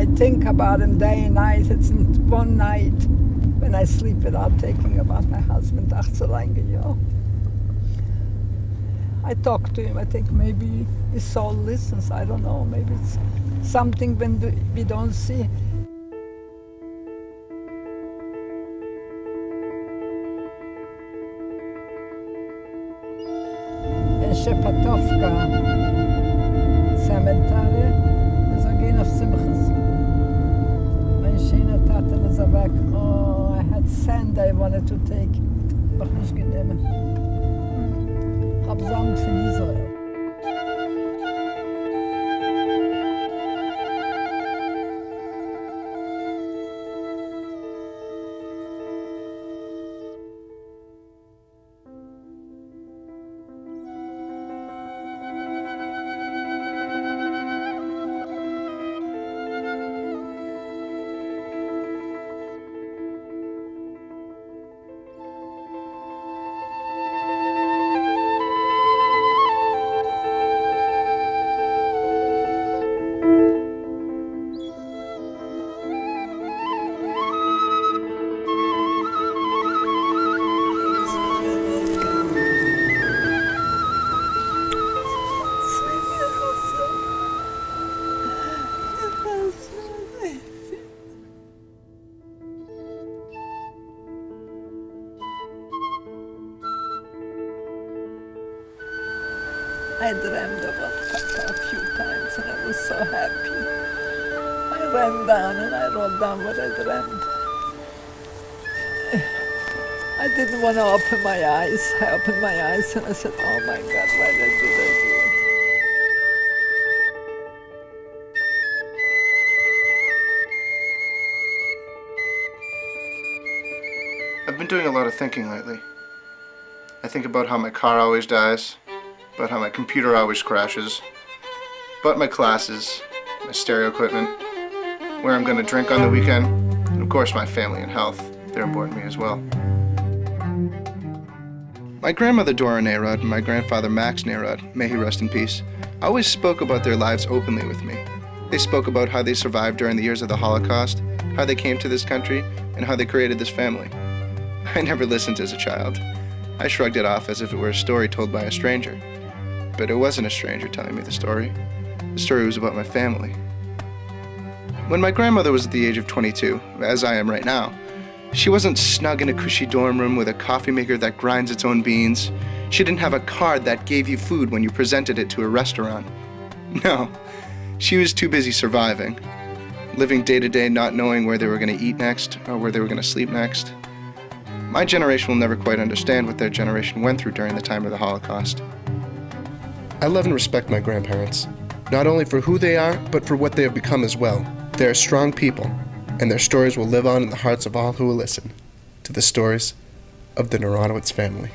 I think about him day and night. It's one night when I sleep without thinking about my husband. Ach, so lange, yeah. I talk to him. I think maybe his soul listens. I don't know. Maybe it's something when we don't see. Shepatowka cemetery. There's again of Simchas. My Shina Tatel is back. Oh, I had sand I wanted to take, but nicht genommen. Hab Sand von Israel. I dreamed about Papa a few times and I was so happy. I ran down and I wrote down what I dreamed. I didn't want to open my eyes. I opened my eyes and I said, oh my God, why did I do it? I've been doing a lot of thinking lately. I think about how my car always dies, about how my computer always crashes, about my classes, my stereo equipment, where I'm going to drink on the weekend, and of course my family and health. They're important to me as well. My grandmother Dora Narod and my grandfather Max Narod, may he rest in peace, always spoke about their lives openly with me. They spoke about how they survived during the years of the Holocaust, how they came to this country, and how they created this family. I never listened as a child. I shrugged it off as if it were a story told by a stranger. But it wasn't a stranger telling me the story. The story was about my family. When my grandmother was at the age of 22, as I am right now, she wasn't snug in a cushy dorm room with a coffee maker that grinds its own beans. She didn't have a card that gave you food when you presented it to a restaurant. No, she was too busy surviving, living day to day not knowing where they were going to eat next or where they were going to sleep next. My generation will never quite understand what their generation went through during the time of the Holocaust. I love and respect my grandparents, not only for who they are, but for what they have become as well. They are strong people, and their stories will live on in the hearts of all who will listen to the stories of the Narodowicz family.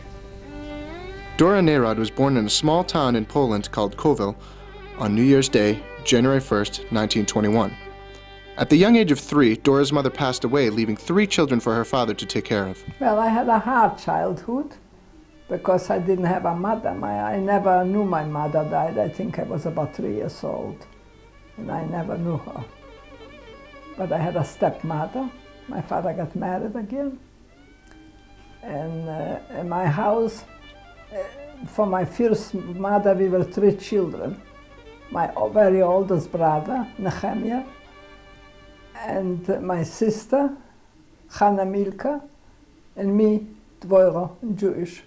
Dora Narod was born in a small town in Poland called Kowal on New Year's Day, January 1st, 1921. At the young age of 3, Dora's mother passed away, leaving 3 children for her father to take care of. Well, I had a hard childhood because I didn't have a mother. I never knew my mother died. I think I was about 3 years old, and I never knew her. But I had a stepmother. My father got married again. And in my house, for my first mother, we were 3 children. My very oldest brother, Nehemiah, and my sister, Hannah Milka, and me, Dvoira, Jewish.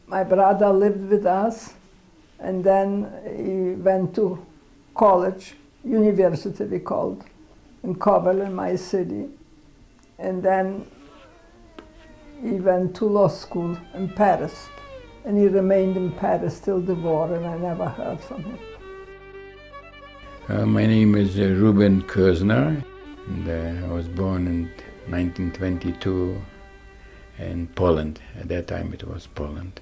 My brother lived with us, and then he went to college, university we called, in Kowal, in my city. And then he went to law school in Paris, and he remained in Paris till the war, and I never heard from him. My name is Ruben Kerzner, and I was born in 1922 in Poland. At that time it was Poland.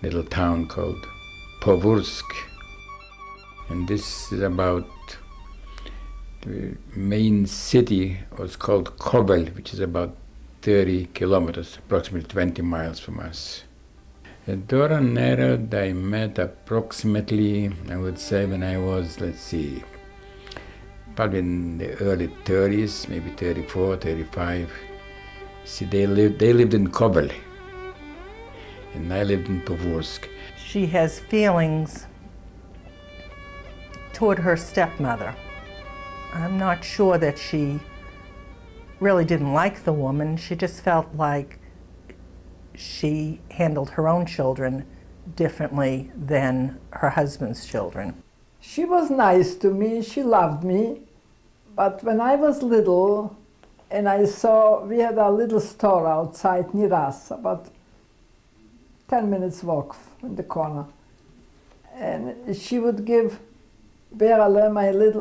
Little town called Powórsk. And this is about the main city was called Kowal, which is about 30 kilometers, approximately 20 miles from us. Dora Narod I met approximately, I would say, when I was, probably in the early 30s, maybe 34, 35. See, they lived in Kovel, and I lived in Povorsk. She has feelings toward her stepmother. I'm not sure that she really didn't like the woman. She just felt like she handled her own children differently than her husband's children. She was nice to me, she loved me, but when I was little and I saw, we had a little store outside near us, about 10 minutes walk in the corner, and she would give Berale,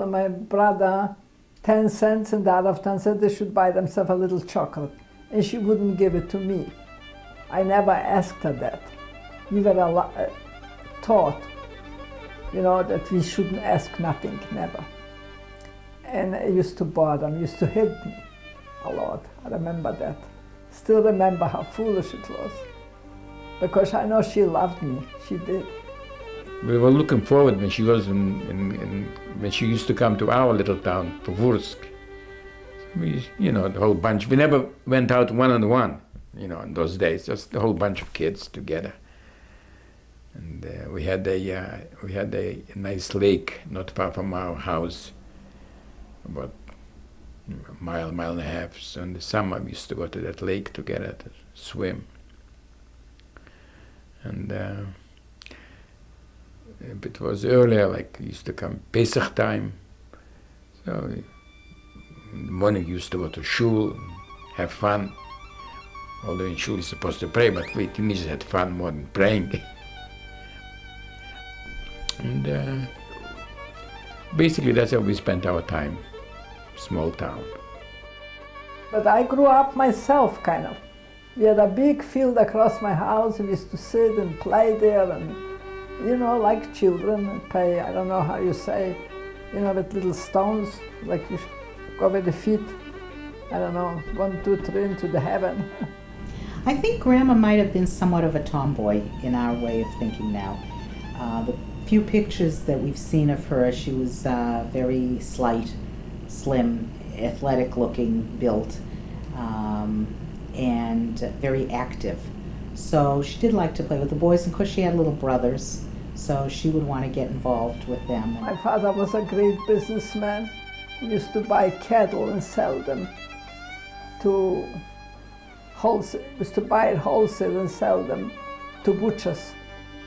my brother, 10 cents, and out of 10 cents they should buy themselves a little chocolate, and she wouldn't give it to me. I never asked her that. We were taught, that we shouldn't ask nothing, never. And it used to bother me, used to hit me a lot. I remember that. Still remember how foolish it was. Because I know she loved me, she did. We were looking forward when she was when she used to come to our little town, Povorsk. We, the whole bunch. We never went out one-on-one, in those days, just the whole bunch of kids together. And we had a nice lake not far from our house, about a mile and a half. So in the summer we used to go to that lake together to swim. And it was earlier, like we used to come Pesach time. So in the morning we used to go to shul, have fun. Although in shul you're supposed to pray, but we teenagers had fun more than praying. And basically that's how we spent our time, small town. But I grew up myself, kind of. We had a big field across my house, we used to sit and play there, and, like children, and play, I don't know how you say, with little stones, like you go with the feet, I don't know, 1, 2, 3 into the heaven. I think Grandma might have been somewhat of a tomboy in our way of thinking now. The few pictures that we've seen of her, she was very slight, slim, athletic looking, built, and very active. So she did like to play with the boys, and of course she had little brothers, so she would want to get involved with them. My father was a great businessman. He used to buy cattle and sell them to wholesale. He used to buy it wholesale and sell them to butchers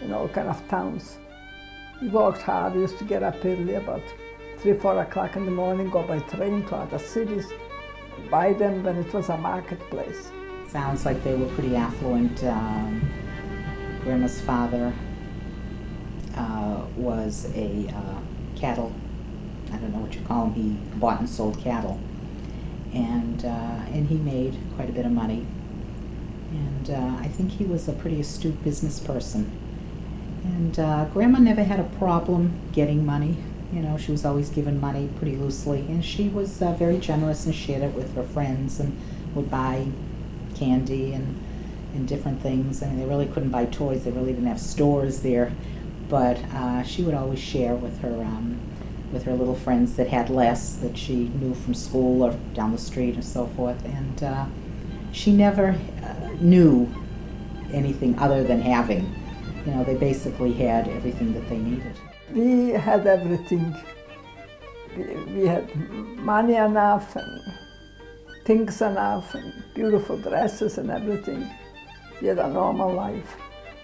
in all kind of towns. He worked hard. He used to get up early, about 3, 4 o'clock in the morning, go by train to other cities, buy them when it was a marketplace. Sounds like they were pretty affluent. Grandma's father was a cattle, I don't know what you call him, he bought and sold cattle. And he made quite a bit of money. And I think he was a pretty astute business person. And Grandma never had a problem getting money. She was always given money pretty loosely. And she was very generous and shared it with her friends and would buy candy and different things. I mean, they really couldn't buy toys. They really didn't have stores there. But she would always share with her little friends that had less, that she knew from school or down the street and so forth. And she never knew anything other than having. They basically had everything that they needed. We had everything. We had money enough and things enough and beautiful dresses and everything. We had a normal life.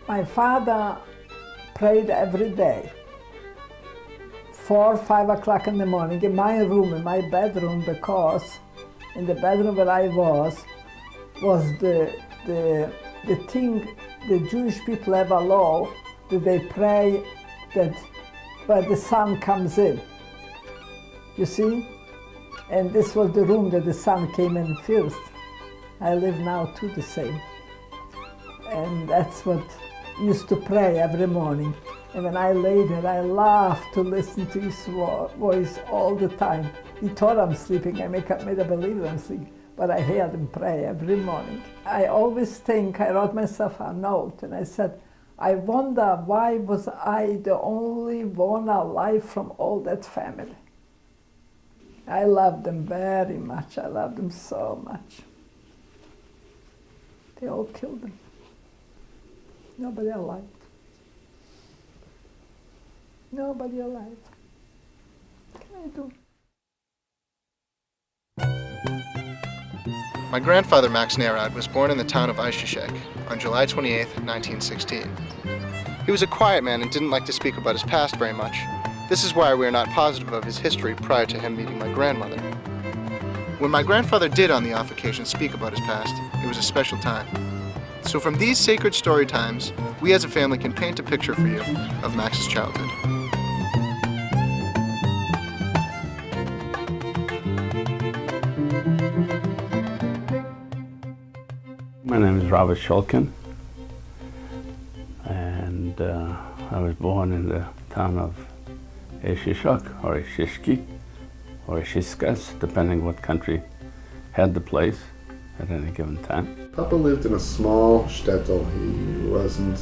My father prayed every day, 4, 5 o'clock in the morning, in my room, in my bedroom, because in the bedroom where I was the thing the Jewish people have a law that they pray that where the sun comes in. You see? And this was the room that the sun came in first. I live now too the same. And that's what I used to pray every morning. And when I lay there, I laughed to listen to his voice all the time. He thought I'm sleeping. I made a believe I'm sleeping. But I heard him pray every morning. I always think, I wrote myself a note, and I said, I wonder why was I the only one alive from all that family? I love them very much. I love them so much. They all killed them. Nobody alive. Nobody alive. What can I do? My grandfather, Max Narod, was born in the town of Ishishek on July 28, 1916. He was a quiet man and didn't like to speak about his past very much. This is why we are not positive of his history prior to him meeting my grandmother. When my grandfather did on the off occasion speak about his past, it was a special time. So from these sacred story times, we as a family can paint a picture for you of Max's childhood. My name is Robert Shulkin, and I was born in the town of Ishishuk, or Ishishki, or Ishishkas, depending what country had the place at any given time. Papa lived in a small shtetl. He wasn't,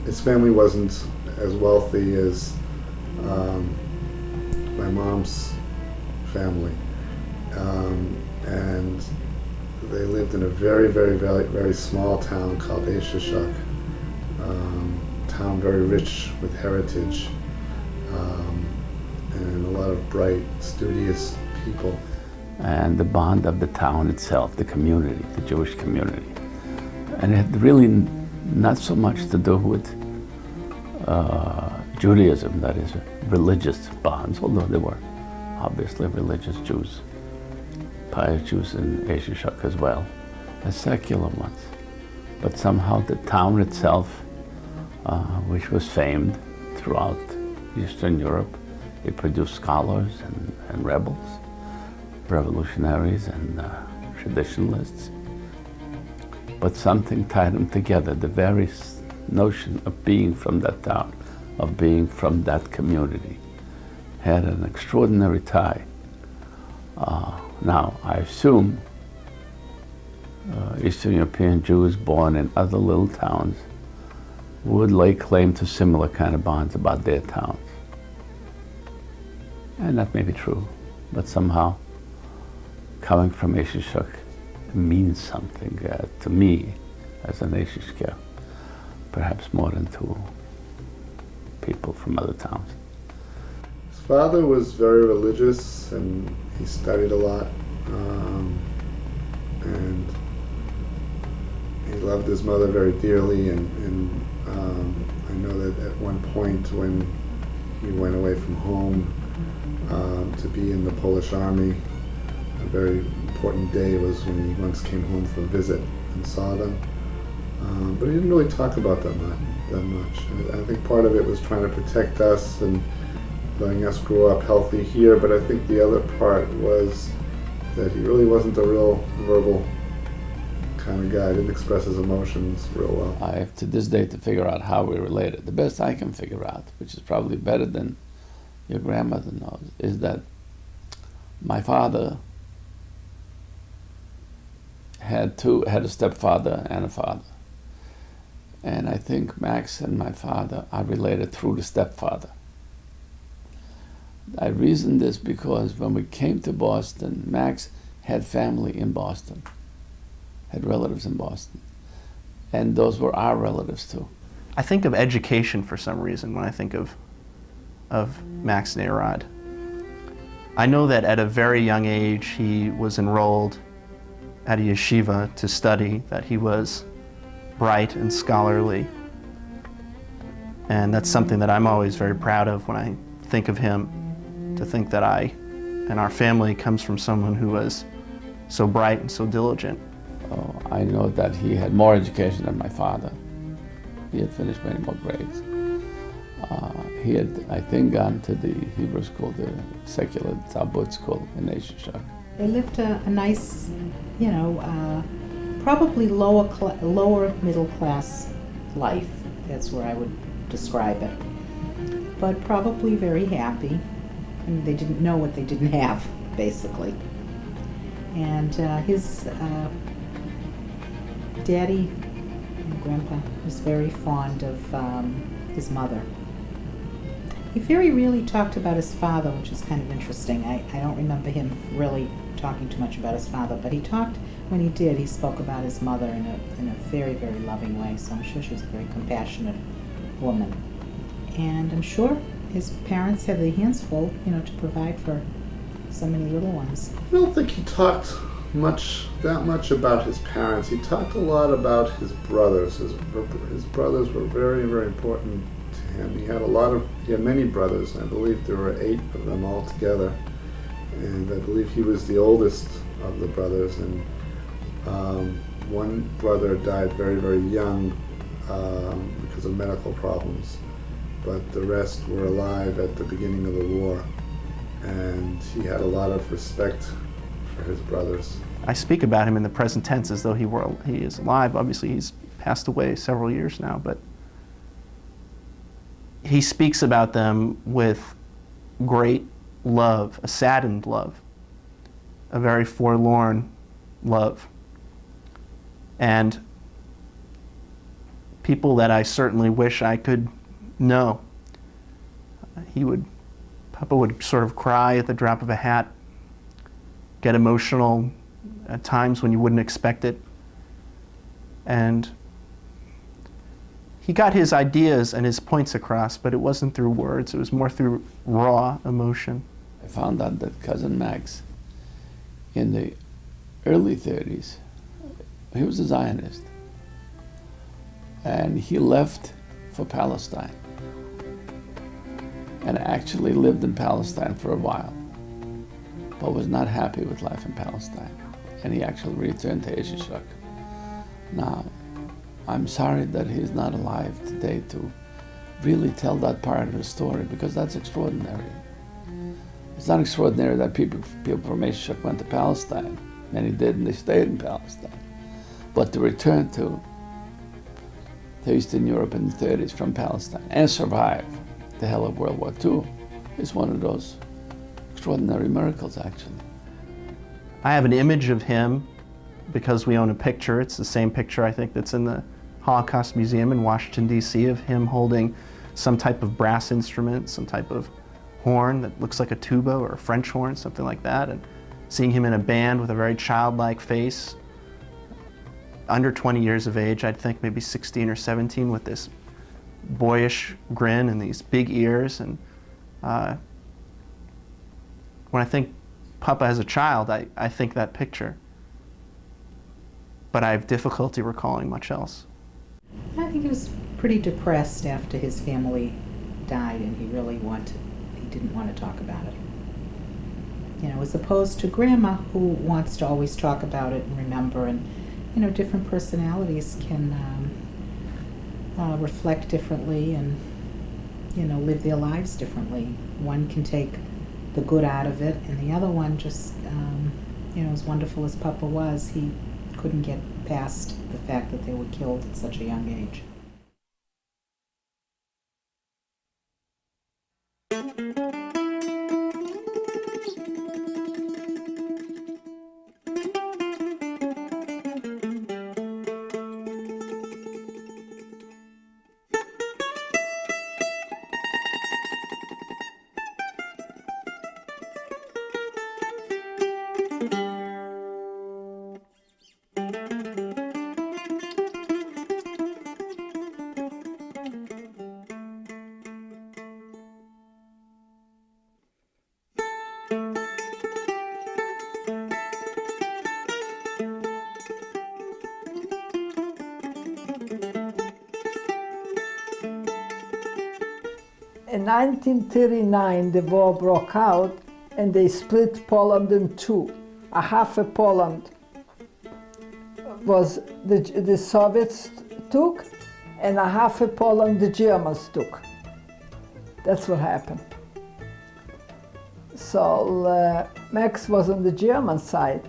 his family wasn't as wealthy as my mom's family. And they lived in a very, very, very, very small town called Ishishuk. Town very rich with heritage, and a lot of bright, studious people. And the bond of the town itself, the community, the Jewish community. And it had really not so much to do with Judaism, that is, religious bonds, although there were obviously religious Jews, pious Jews in Ishishuk as well, as secular ones. But somehow the town itself, which was famed throughout Eastern Europe, it produced scholars and rebels, revolutionaries and traditionalists. But something tied them together, the very notion of being from that town, of being from that community, had an extraordinary tie. Now, I assume Eastern European Jews born in other little towns would lay claim to similar kind of bonds about their towns. And that may be true, but somehow coming from Ishishuk means something to me as an Ishishker, perhaps more than to people from other towns. His father was very religious and he studied a lot, and he loved his mother very dearly, and I know that at one point when he went away from home to be in the Polish army, a very important day was when he once came home for a visit and saw them. But he didn't really talk about them that much. I think part of it was trying to protect us and letting us grow up healthy here, but I think the other part was that he really wasn't a real verbal kind of guy. He didn't express his emotions real well. I have to this day to figure out how we're related. The best I can figure out, which is probably better than your grandmother knows, is that my father had a stepfather and a father. And I think Max and my father are related through the stepfather. I reasoned this because when we came to Boston, Max had family in Boston, had relatives in Boston. And those were our relatives too. I think of education for some reason when I think of Max Narod. I know that at a very young age he was enrolled at a yeshiva to study, that he was bright and scholarly. And that's something that I'm always very proud of when I think of him, to think that I and our family comes from someone who was so bright and so diligent. I know that he had more education than my father. He had finished many more grades. He had, I think, gone to the Hebrew school, the secular Talmud school in Ishishuk. They lived a nice, probably lower middle class life. That's where I would describe it. But probably very happy. I mean, they didn't know what they didn't have, basically. And his daddy and grandpa was very fond of his mother. He very rarely talked about his father, which is kind of interesting. I don't remember him really talking too much about his father, but he talked, when he did, he spoke about his mother in a very, very loving way, so I'm sure she was a very compassionate woman. And I'm sure his parents had their hands full, to provide for so many little ones. I don't think he talked that much about his parents. He talked a lot about his brothers. His brothers were very, very important to him. He had many brothers. I believe there were 8 of them altogether. And I believe he was the oldest of the brothers. And one brother died very, very young because of medical problems. But the rest were alive at the beginning of the war. And he had a lot of respect for his brothers. I speak about him in the present tense as though he is alive. Obviously, he's passed away several years now, but he speaks about them with great love, a saddened love, a very forlorn love. And people that I certainly wish I could know. Papa would sort of cry at the drop of a hat, get emotional at times when you wouldn't expect it. And he got his ideas and his points across, but it wasn't through words, it was more through raw emotion. I found out that Cousin Max, in the early 30s, he was a Zionist. And he left for Palestine and actually lived in Palestine for a while, but was not happy with life in Palestine. And he actually returned to Eshishak. Now, I'm sorry that he's not alive today to really tell that part of the story, because that's extraordinary. It's not extraordinary that people from Eshishak went to Palestine. Many did, and they stayed in Palestine. But to return to Eastern Europe in the 30s from Palestine and survive the hell of World War II is one of those extraordinary miracles, actually. I have an image of him because we own a picture. It's the same picture, I think, that's in the Holocaust Museum in Washington, D.C., of him holding some type of brass instrument, some type of horn that looks like a tuba or a French horn, something like that, and seeing him in a band with a very childlike face, under 20 years of age, I'd think maybe 16 or 17, with this boyish grin and these big ears. And when I think Papa as a child, I think that picture. But I have difficulty recalling much else. I think he was pretty depressed after his family died, and he didn't want to talk about it. As opposed to Grandma, who wants to always talk about it and remember, and different personalities can reflect differently and, live their lives differently. One can take the good out of it, and the other one just, as wonderful as Papa was, he couldn't get past the fact that they were killed at such a young age. In 1939, the war broke out, and they split Poland in two. A half of Poland was the Soviets took, and a half of Poland the Germans took. That's what happened. So Max was on the German side,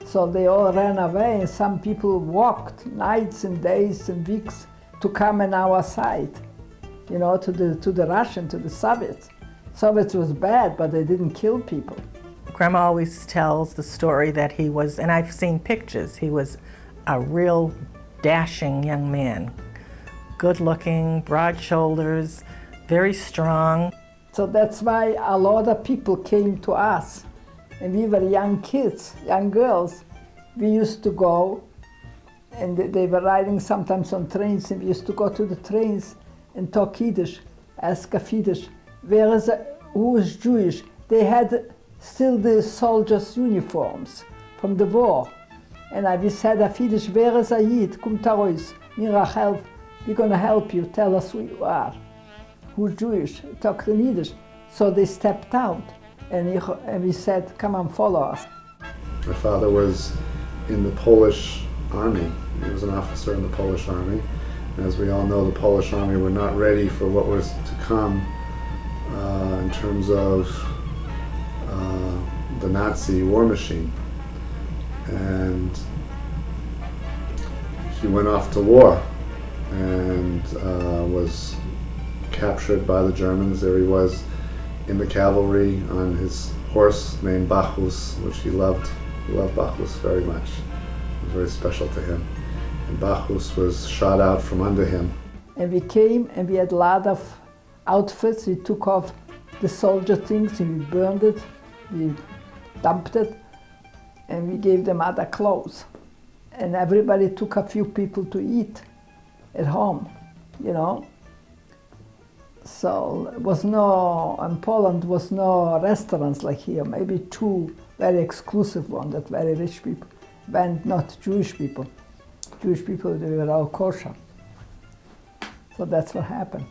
so they all ran away, and some people walked nights and days and weeks to come on our side. To the Russian, to the Soviets. Soviets was bad, but they didn't kill people. Grandma always tells the story that he was, and I've seen pictures, he was a real dashing young man. Good looking, broad shoulders, very strong. So that's why a lot of people came to us. And we were young kids, young girls. We used to go, and they were riding sometimes on trains, and we used to go to the trains and talk Yiddish, ask a Yiddish, who is Jewish? They had still the soldiers' uniforms from the war. And we said a Yiddish, wer is a Yid? Kommt heraus, we're going to help you, tell us who you are. Who's Jewish? Talk in Yiddish. So they stepped out, and we said, come and follow us. My father was in the Polish army. He was an officer in the Polish army. And as we all know, the Polish army were not ready for what was to come in terms of the Nazi war machine. And he went off to war and was captured by the Germans. There he was in the cavalry on his horse named Bacchus, which he loved. He loved Bacchus very much. It was very special to him. And Bacchus was shot out from under him. And we came and we had a lot of outfits. We took off the soldier things and we burned it, we dumped it, and we gave them other clothes. And everybody took a few people to eat at home, you know. So in Poland was no restaurants like here, maybe two very exclusive ones that very rich people went, not Jewish people. Jewish people, they were all kosher. So that's what happened.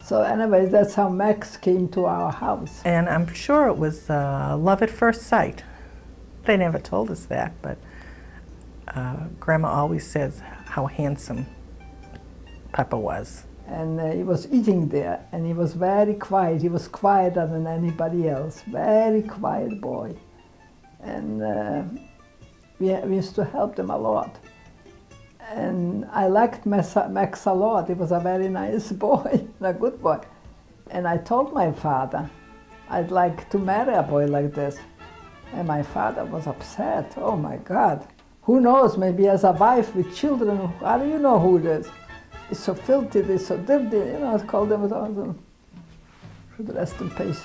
So anyways, that's how Max came to our house. And I'm sure it was love at first sight. They never told us that, but Grandma always says how handsome Papa was. And he was eating there, and he was very quiet. He was quieter than anybody else. Very quiet boy. And we used to help them a lot. And I liked Max a lot. He was a very nice boy, a good boy. And I told my father, I'd like to marry a boy like this. And my father was upset. Oh my God. Who knows, maybe he has a wife with children. How do you know who it is? It's so filthy, they're so dirty, you know, I called them with all them. Should rest in peace,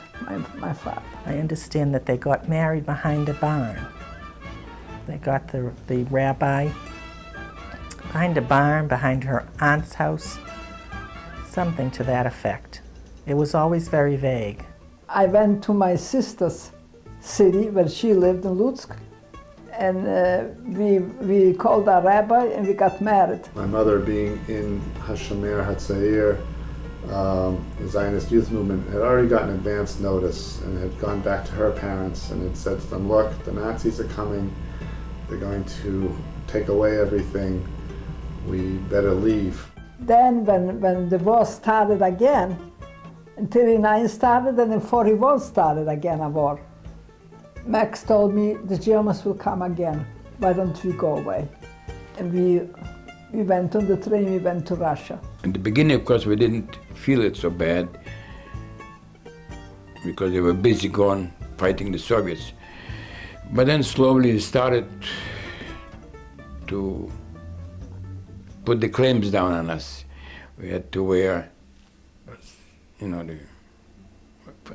my father. I understand that they got married behind a barn. They got the rabbi behind a barn, behind her aunt's house, something to that effect. It was always very vague. I went to my sister's city where she lived in Lutsk, and we called a rabbi and we got married. My mother, being in Hashomer Hatzair, the Zionist youth movement, had already gotten advance notice and had gone back to her parents and had said to them, look, the Nazis are coming, they're going to take away everything, we better leave. Then when the war started again, in 39 started and in 41 started again a war. Max told me the Germans will come again, why don't we go away? And we went on the train, we went to Russia. In the beginning, of course, we didn't feel it so bad because they were busy going fighting the Soviets. But then slowly it started to put the claims down on us. We had to wear, you know,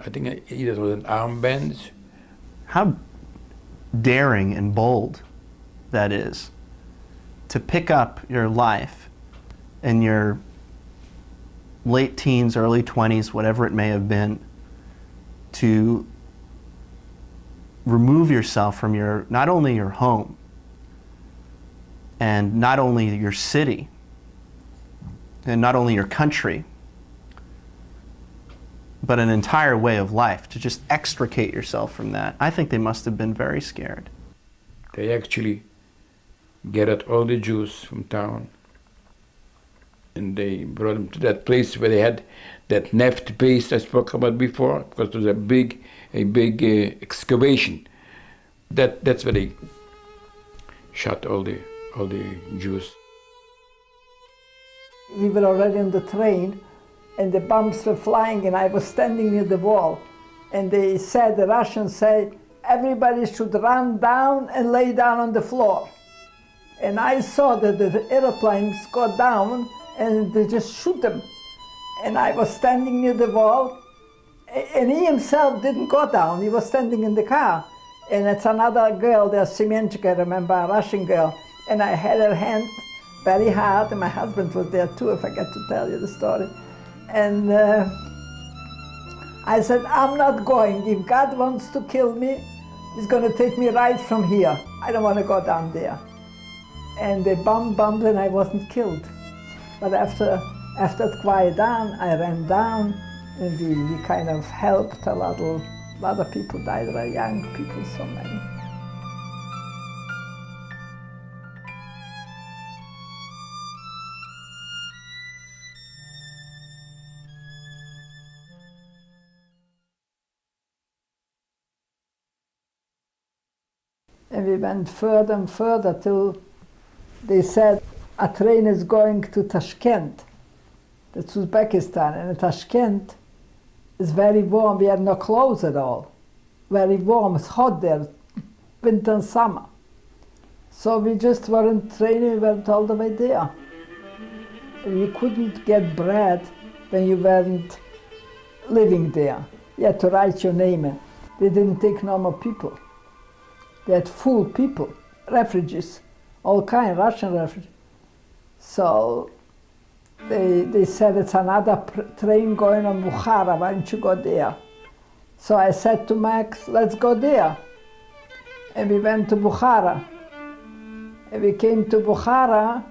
I think either it was an armbands. How daring and bold that is, to pick up your life in your late teens, early 20s, whatever it may have been, to remove yourself from not only your home and not only your city and not only your country, but an entire way of life, to just extricate yourself from that. I think they must have been very scared. They actually gathered all the Jews from town and they brought them to that place where they had that neft base I spoke about before, because it was a big excavation. That's where they shot all the Jews. We were already on the train and the bombs were flying and I was standing near the wall. And the Russians say, everybody should run down and lay down on the floor. And I saw that the airplanes go down and they just shoot them. And I was standing near the wall, and he himself didn't go down. He was standing in the car. And it's another girl, there's Simenchika, I remember, a Russian girl. And I had her hand very hard, and my husband was there too, I forget to tell you the story. And I said, I'm not going. If God wants to kill me, He's going to take me right from here. I don't want to go down there. And they bombed, and I wasn't killed. But after it quieted down, I ran down, and we kind of helped a lot of people died, very young people, so many. And we went further and further till they said a train is going to Tashkent, that's Uzbekistan, and in Tashkent is very warm. We had no clothes at all. Very warm, it's hot there, winter and summer. So we just weren't training, we went all the way there. And you couldn't get bread when you weren't living there. You had to write your name in. They didn't take normal people. They had full people, refugees, all kind, Russian refugees. So they said it's another train going on Bukhara, why don't you go there? So I said to Max, let's go there. And we went to Bukhara. And we came to Bukhara,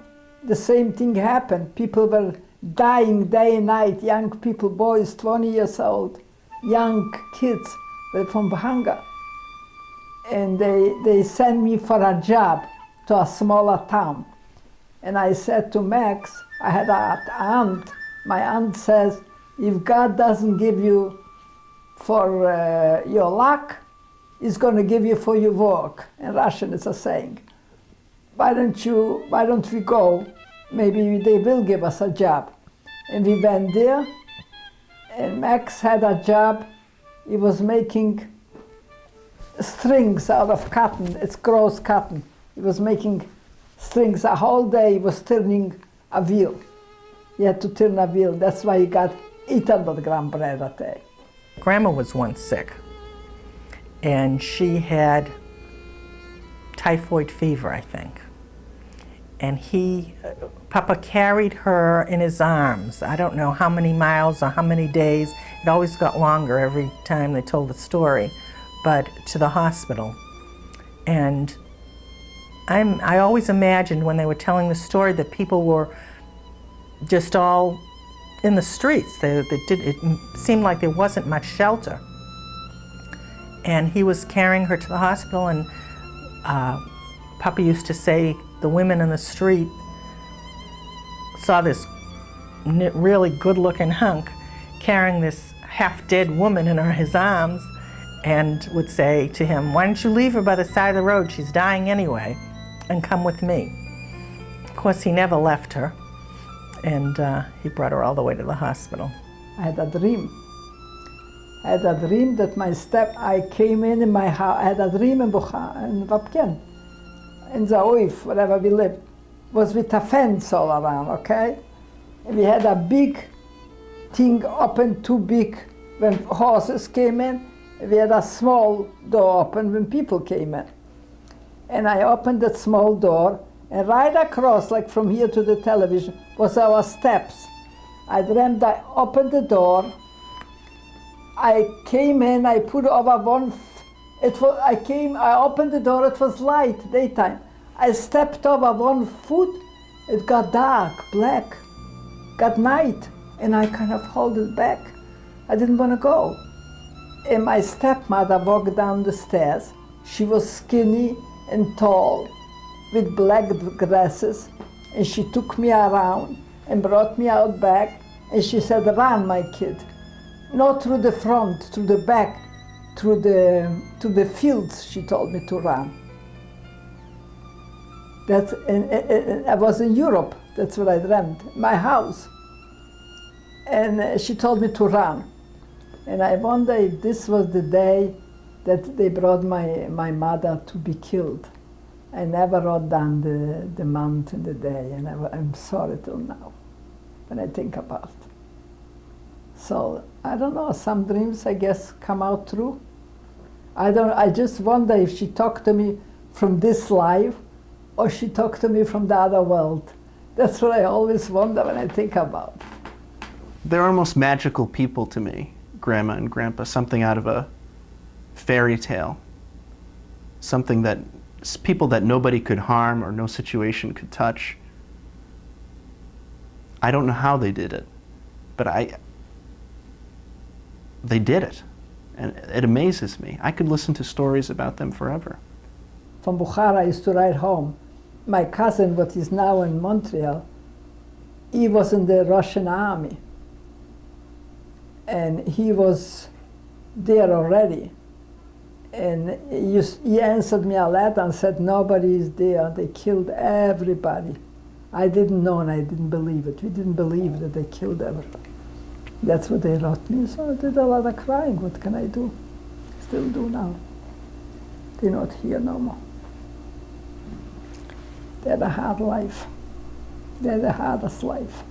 the same thing happened. People were dying day and night, young people, boys, 20 years old, young kids from hunger. And they sent me for a job to a smaller town. And I said to Max, I had an aunt, my aunt says, if God doesn't give you for your luck, He's going to give you for your work. In Russian it's a saying. Why don't we go? Maybe they will give us a job. And we went there, and Max had a job. He was making strings out of cotton. It's gross cotton. He was making strings a whole day. He was turning a wheel. He had to turn a wheel. That's why he got 800 gram bread a day. Grandma was once sick, and she had typhoid fever, I think. And Papa carried her in his arms. I don't know how many miles or how many days. It always got longer every time they told the story, but to the hospital. And I always imagined when they were telling the story that people were just all in the streets. It seemed like there wasn't much shelter. And he was carrying her to the hospital, and Papa used to say the women in the street saw this really good-looking hunk carrying this half-dead woman in his arms, and would say to him, why don't you leave her by the side of the road, she's dying anyway, and come with me. Of course, he never left her, and he brought her all the way to the hospital. I had a dream. I had a dream that I came in my house. I had a dream in Vapken, in the Oif, wherever we lived, was with a fence all around, okay? And we had a big thing open, too big when horses came in. We had a small door open when people came in. And I opened that small door, and right across, like from here to the television, was our steps. I dreamt I opened the door, I came in, I put over one, I opened the door, it was light, daytime. I stepped over one foot, it got dark, black, got night, and I kind of held it back. I didn't want to go. And my stepmother walked down the stairs. She was skinny and tall, with black glasses, and she took me around and brought me out back, and she said, run, my kid. Not through the front, through the back, to the fields, she told me to run. I was in Europe, that's what I dreamt, my house. And she told me to run. And I wonder if this was the day that they brought my mother to be killed. I never wrote down the month and the day, and I'm sorry till now when I think about it. So I don't know, some dreams I guess come out true. I just wonder if she talked to me from this life or she talked to me from the other world. That's what I always wonder when I think about. They're almost magical people to me, Grandma and Grandpa, something out of a fairy tale. Something that, people that nobody could harm or no situation could touch. I don't know how they did it, but they did it. And it amazes me. I could listen to stories about them forever. From Bukhara I used to ride home. My cousin, what is now in Montreal, he was in the Russian army. And he was there already. And he answered me a letter and said, nobody is there. They killed everybody. I didn't know and I didn't believe it. We didn't believe that they killed everybody. That's what they wrote me. So I did a lot of crying. What can I do? Still do now. They're not here no more. They had a hard life. They had the hardest life.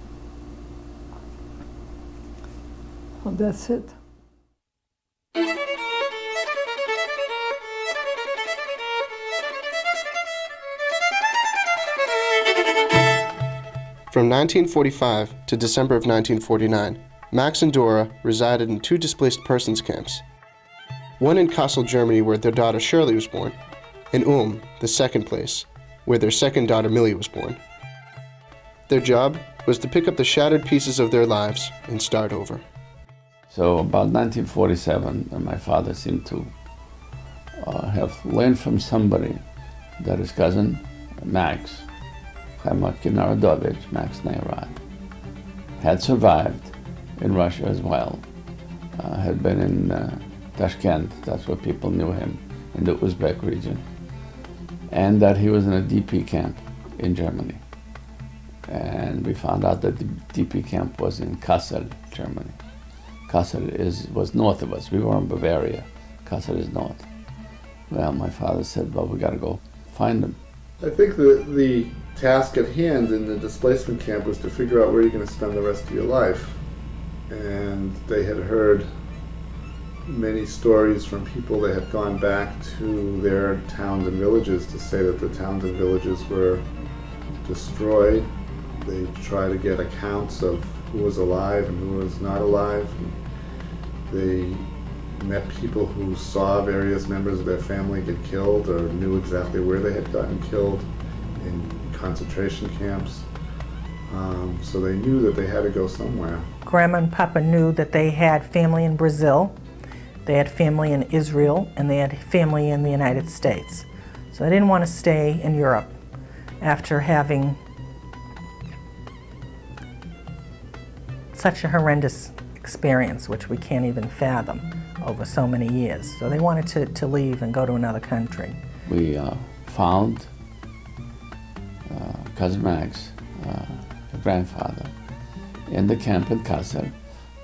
And that's it. From 1945 to December of 1949, Max and Dora resided in 2 displaced persons camps. One in Kassel, Germany, where their daughter Shirley was born, and the second place, where their second daughter Millie was born. Their job was to pick up the shattered pieces of their lives and start over. So about 1947, my father seemed to have learned from somebody that his cousin, Max Narodowicz, Max Narod, had survived in Russia as well, had been in Tashkent, that's where people knew him, in the Uzbek region, and that he was in a DP camp in Germany. And we found out that the DP camp was in Kassel, Germany. Kassel was north of us. We were in Bavaria. Kassel is north. Well, my father said, well, we got to go find them. I think the task at hand in the displacement camp was to figure out where you're going to spend the rest of your life. And they had heard many stories from people that had gone back to their towns and villages to say that the towns and villages were destroyed. They tried to get accounts of who was alive and who was not alive. They met people who saw various members of their family get killed or knew exactly where they had gotten killed in concentration camps. So they knew that they had to go somewhere. Grandma and Papa knew that they had family in Brazil, they had family in Israel, and they had family in the United States. So they didn't want to stay in Europe after having such a horrendous experience, which we can't even fathom over so many years. So they wanted to leave and go to another country. We found Cousin Max, her grandfather, in the camp in Kassel,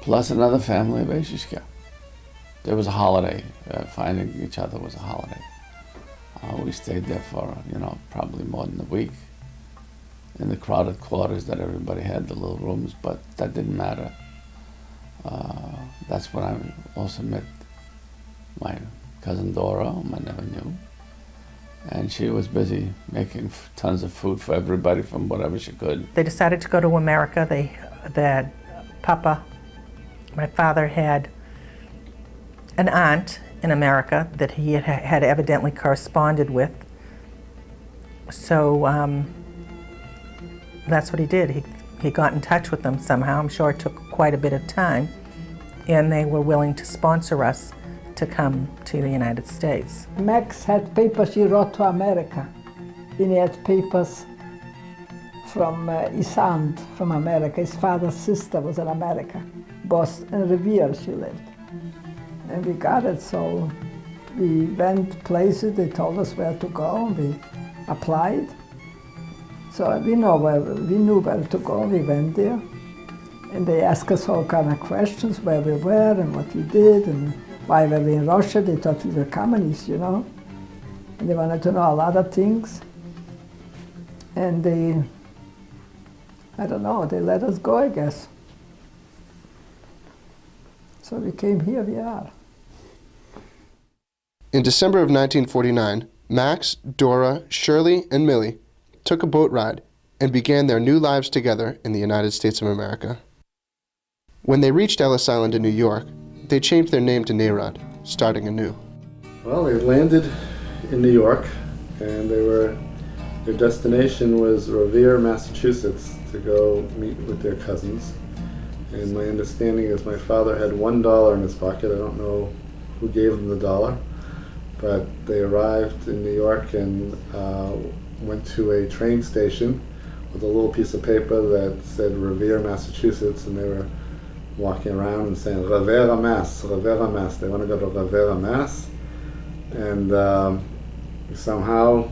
plus another family of Ashishka. There was a holiday. Finding each other was a holiday. We stayed there for, probably more than a week in the crowded quarters that everybody had, the little rooms, but that didn't matter. That's when I also met my cousin Dora, whom I never knew. And she was busy making tons of food for everybody from whatever she could. They decided to go to America. My father had an aunt in America that he had evidently corresponded with. So that's what he did. He got in touch with them somehow. I'm sure it took quite a bit of time. And they were willing to sponsor us to come to the United States. Max had papers he wrote to America. And he had papers from his aunt from America. His father's sister was in America. Boston, in Revere she lived. And we got it, so we went places, they told us where to go, we applied. So we knew where to go, we went there. And they asked us all kind of questions, where we were and what we did and why were we in Russia. They thought we were communists, And they wanted to know a lot of things. And they let us go, I guess. So we came here, we are. In December of 1949, Max, Dora, Shirley, and Millie took a boat ride and began their new lives together in the United States of America. When they reached Ellis Island in New York, they changed their name to Narod, starting anew. Well, they landed in New York, and their destination was Revere, Massachusetts, to go meet with their cousins. And my understanding is my father had $1 in his pocket. I don't know who gave him the dollar, but they arrived in New York and went to a train station with a little piece of paper that said Revere, Massachusetts, and they were walking around and saying, Revere, Mass, Revere, Mass. They want to go to Revere, Mass. And somehow,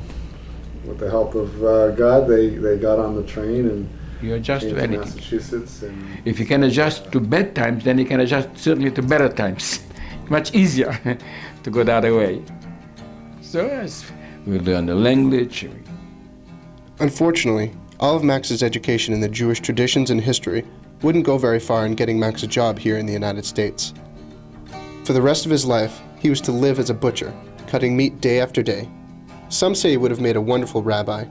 with the help of God, they got on the train and You adjust came to to anything. Massachusetts. And If you can adjust to bad times, then you can adjust certainly to better times. Much easier to go the other way. So yes, we learn the language. Unfortunately, all of Max's education in the Jewish traditions and history wouldn't go very far in getting Max a job here in the United States. For the rest of his life, he was to live as a butcher, cutting meat day after day. Some say he would have made a wonderful rabbi,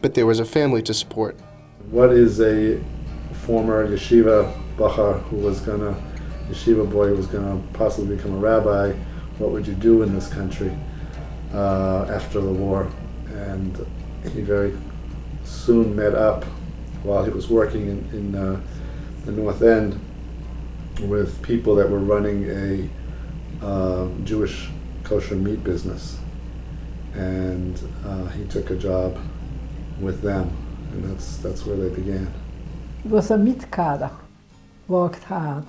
but there was a family to support. what is a former yeshiva bachar yeshiva boy who was gonna possibly become a rabbi? What would you do in this country after the war? And he very soon met up while he was working in the North End with people that were running a Jewish kosher meat business, and he took a job with them, and that's where they began. He was a meat cutter, worked hard.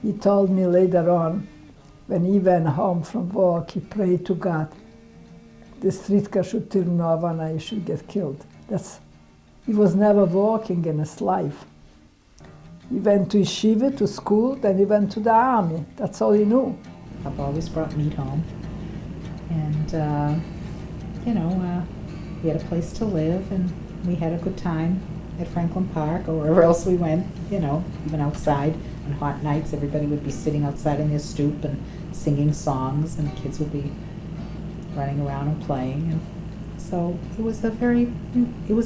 He told me later on, when he went home from work, he prayed to God, the street car should turn over and I should get killed. He was never working in his life. He went to yeshiva, to school, then he went to the army. That's all he knew. Papa always brought meat home. And, we had a place to live, and we had a good time at Franklin Park or wherever else we went, even outside. On hot nights, everybody would be sitting outside on their stoop and singing songs, and kids would be running around and playing. And so it was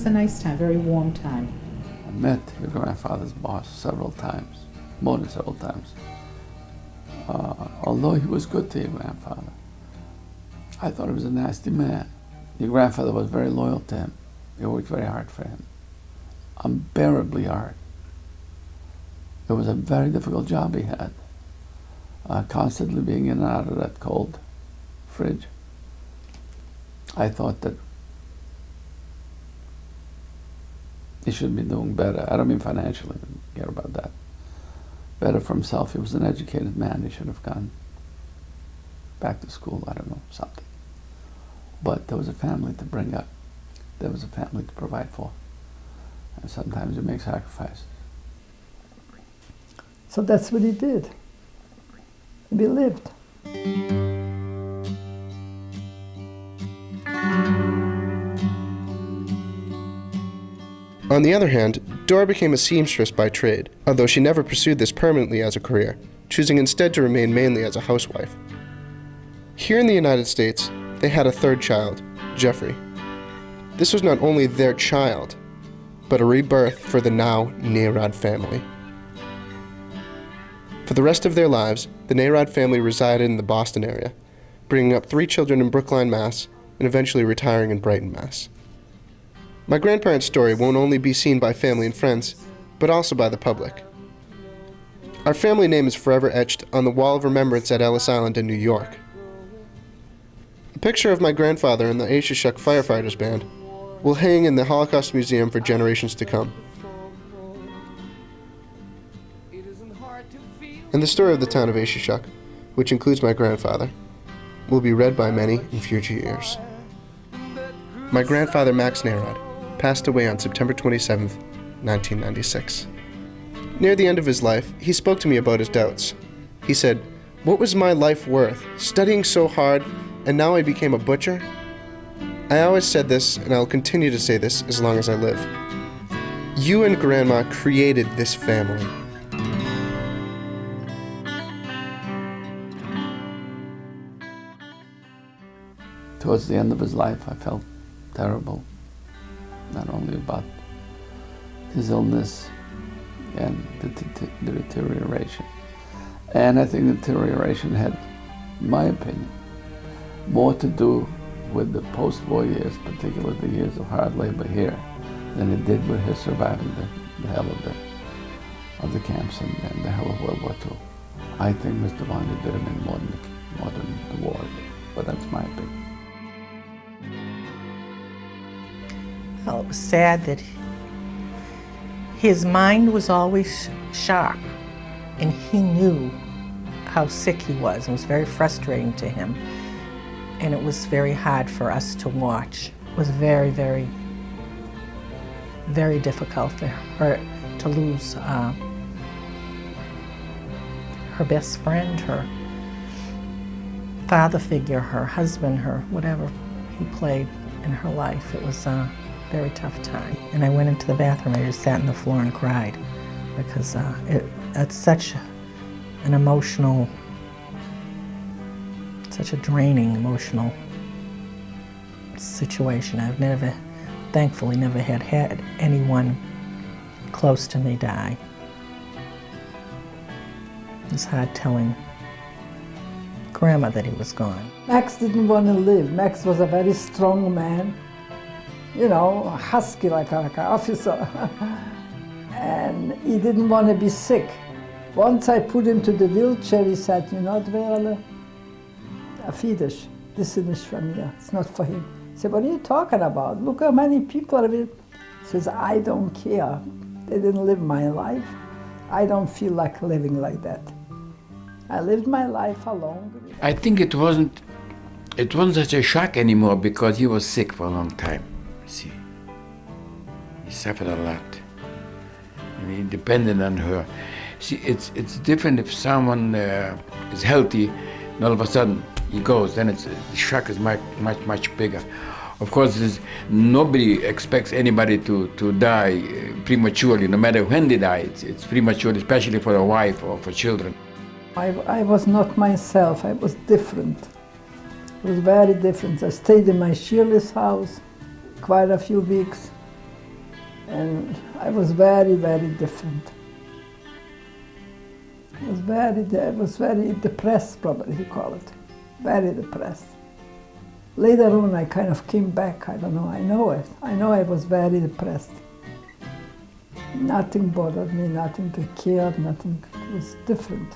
a nice time, very warm time. I met your grandfather's boss several times, more than several times. Although he was good to your grandfather, I thought he was a nasty man. Your grandfather was very loyal to him. He worked very hard for him, unbearably hard. It was a very difficult job he had, constantly being in and out of that cold fridge. I thought that he should be doing better. I don't mean financially, I don't care about that. Better for himself. He was an educated man. He should have gone back to school, I don't know, something. But there was a family to bring up. There was a family to provide for. And sometimes you make sacrifices. So that's what he did. We lived. On the other hand, Dora became a seamstress by trade, although she never pursued this permanently as a career, choosing instead to remain mainly as a housewife. Here in the United States, they had a third child, Jeffrey. This was not only their child, but a rebirth for the now Narod family. For the rest of their lives, the Narod family resided in the Boston area, bringing up 3 children in Brookline, Mass., and eventually retiring in Brighton, Mass. My grandparents' story won't only be seen by family and friends, but also by the public. Our family name is forever etched on the wall of remembrance at Ellis Island in New York. A picture of my grandfather and the Aishashuk Firefighters Band will hang in the Holocaust Museum for generations to come. And the story of the town of Aishashuk, which includes my grandfather, will be read by many in future years. My grandfather, Max Narod, passed away on September 27, 1996. Near the end of his life, he spoke to me about his doubts. He said, "What was my life worth, studying so hard, and now I became a butcher?" I always said this, and I'll continue to say this as long as I live. You and Grandma created this family. towards the end of his life, I felt terrible, not only about his illness and the deterioration. And I think the deterioration had, in my opinion, more to do with the post-war years, particularly the years of hard labor here, than it did with his surviving the hell of the camps and the hell of World War II. I think Mr. Von did it more than the war did, but that's my opinion. Well, it was sad that his mind was always sharp, and he knew how sick he was. It was very frustrating to him, and it was very hard for us to watch. It was very, very, very difficult for her to lose her best friend, her father figure, her husband, her whatever he played in her life. It was a very tough time. And I went into the bathroom, I just sat on the floor and cried, because it's such an emotional, such a draining emotional situation. I've never, thankfully, never had anyone close to me die. It's hard telling Grandma that he was gone. Max didn't want to live. Max was a very strong man, you know, husky like an officer. And he didn't want to be sick. Once I put him to the wheelchair, he said, you know, Dwerle, Fides, this is nicht from here, it's not for him. I said, what are you talking about? Look how many people are here. He says, I don't care. They didn't live my life. I don't feel like living like that. I lived my life alone. I think it wasn't such a shock anymore because he was sick for a long time. See, he suffered a lot, and he depended on her. See, it's different if someone is healthy, and all of a sudden he goes. Then the shock is much bigger. Of course, nobody expects anybody to die prematurely, no matter when they die. It's premature, especially for a wife or for children. I was not myself, I was different. It was very different. I stayed in my Shirley's house quite a few weeks, and I was very, very different. I was very depressed, probably you call it. Very depressed. Later on, I kind of came back, I don't know, I know it. I know I was very depressed. Nothing bothered me, nothing to care, nothing, it was different.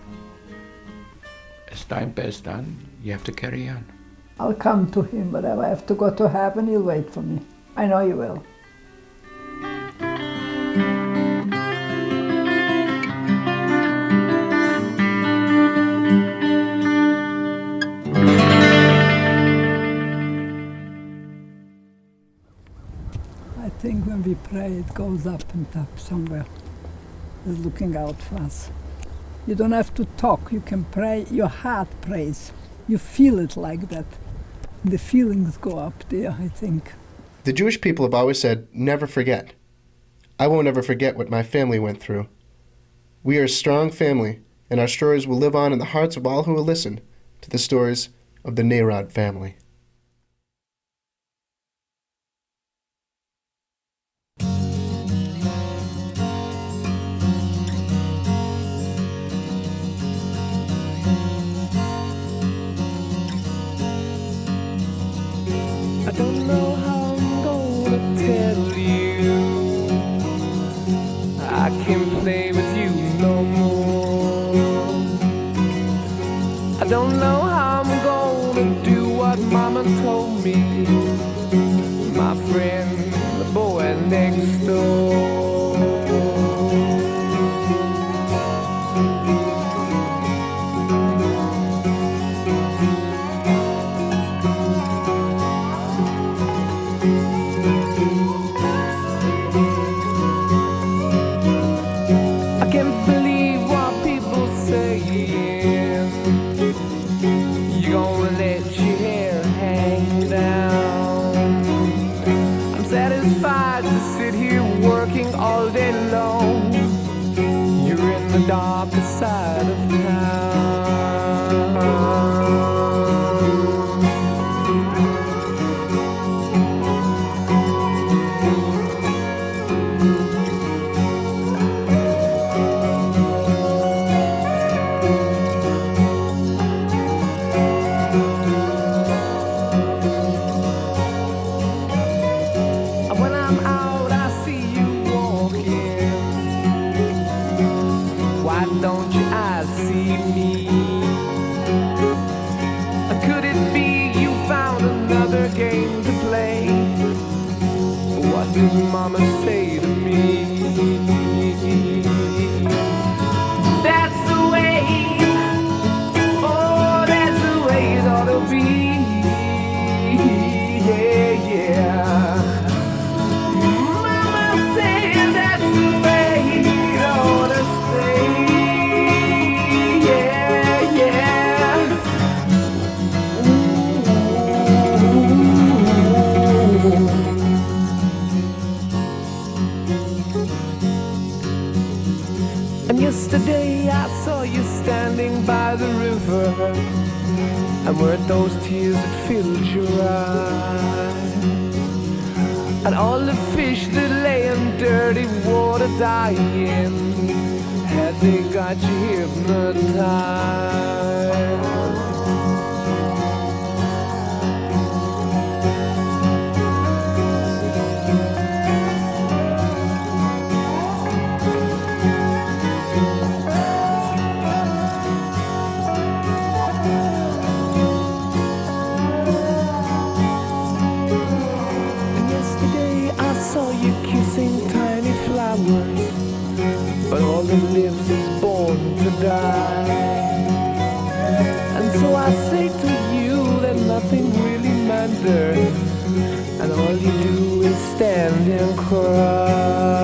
As time passed on, you have to carry on. I'll come to him, but if I have to go to heaven, he'll wait for me. I know he will. I think when we pray, it goes up and up somewhere. It's looking out for us. You don't have to talk, you can pray, your heart prays. You feel it like that. The feelings go up there, I think. The Jewish people have always said, never forget. I won't ever forget what my family went through. We are a strong family, and our stories will live on in the hearts of all who will listen to the stories of the Narod family. I don't know how I'm gonna tell you I can't play with you no more. I don't know how I'm gonna do what Mama told me, my friend, the boy next door. You're gonna let your hair hang down. be. Yeah, yeah. Mama said that's the way it ought to stay. Yeah, yeah. And yesterday I saw you standing by the river, and weren't those tears that filled your eyes? And all the fish that lay in dirty water dying, had they got you hypnotized? Tiny flowers, but all that lives is born to die. And so I say to you that nothing really matters, and all you do is stand and cry.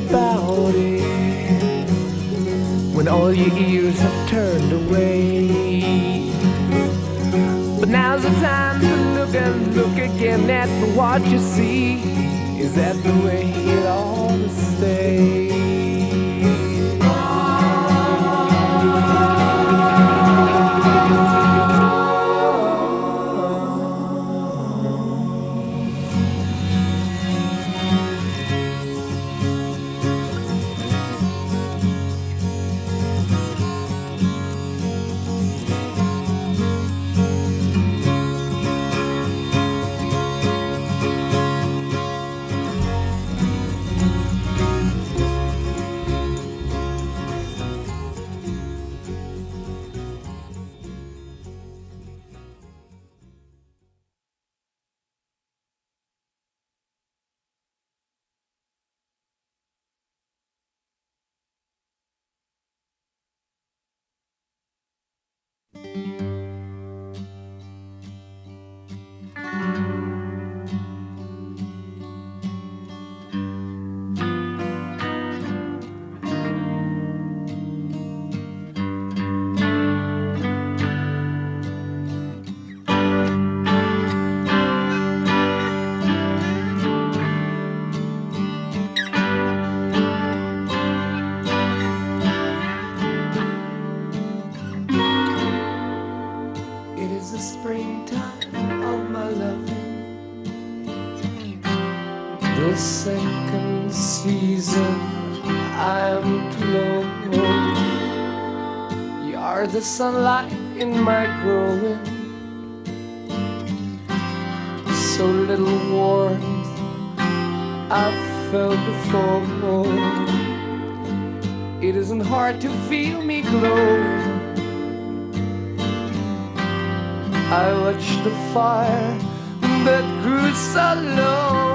About it when all your ears have turned away. But now's the time to look and look again at what you see. Is that the way it ought to stay? The second season I'm to know. You are the sunlight in my growing. So little warmth I've felt before. It isn't hard to feel me glow. I watched the fire that grew so low.